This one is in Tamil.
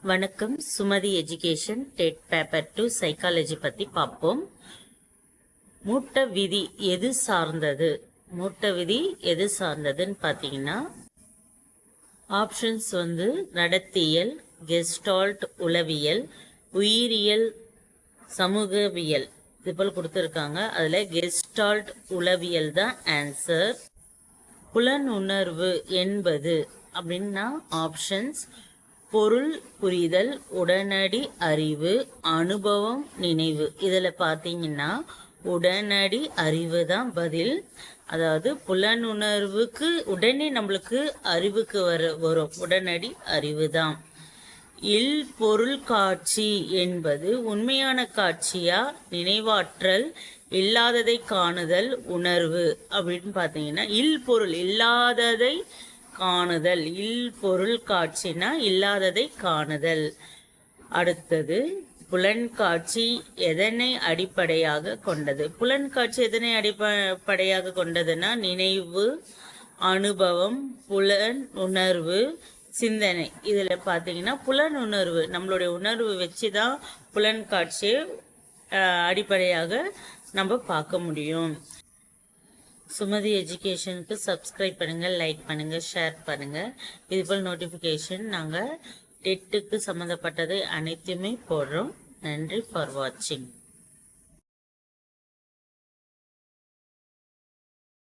வணக்கம். Sumathi education dead paper 2 psychology பற்றி பார்ப்போம். மூட்ட விதி எது சார்ந்தது? மூட்ட விதி எது சார்ந்ததுன்னு பார்த்தீங்கன்னா ஆப்ஷன்ஸ் நடத்தியல், கெஸ்டால்ட் உளவியல், உயிரியல், சமூகவியல் இது போல் கொடுத்துருக்காங்க. அதில் கெஸ்டால்ட் உளவியல் தான் ஆன்சர். புலனுணர்வு என்பது அப்படின்னா ஆப்ஷன்ஸ் பொருள் புரிதல், உடனடி அறிவு, அனுபவம், நினைவு. இதில் பார்த்தீங்கன்னா உடனடி அறிவு தான் பதில். அதாவது புலனுணர்வுக்கு உடனே நம்மளுக்கு அறிவுக்கு வரும் உடனடி அறிவு தான். இல் பொருள் காட்சி என்பது உண்மையான காட்சியா, நினைவாற்றல், இல்லாததை காணுதல், உணர்வு அப்படின்னு பார்த்தீங்கன்னா இல் பொருள் இல்லாததை காணுதல். இல் பொருள் காட்சினா இல்லாததை காணுதல். அடுத்தது புலன்காட்சி எதனை அடிப்படையாக கொண்டது? புலன்காட்சி எதனை அடிப்படையாக கொண்டதுன்னா நினைவு, அனுபவம், புலன் உணர்வு, சிந்தனை. இதில் பார்த்தீங்கன்னா புலன் உணர்வு நம்மளுடைய உணர்வு வச்சு தான் புலன்காட்சியை அடிப்படையாக நம்ம பார்க்க முடியும். சுமதி எஜுகேஷனுக்கு சப்ஸ்கிரைப் பண்ணுங்கள், லைக் பண்ணுங்கள், ஷேர் பண்ணுங்கள். இதுபோல் நோட்டிஃபிகேஷன் நாங்கள் டெட்டுக்கு சம்மந்தப்பட்டது அனைத்துமே போடுறோம். நன்றி ஃபார் வாட்சிங்.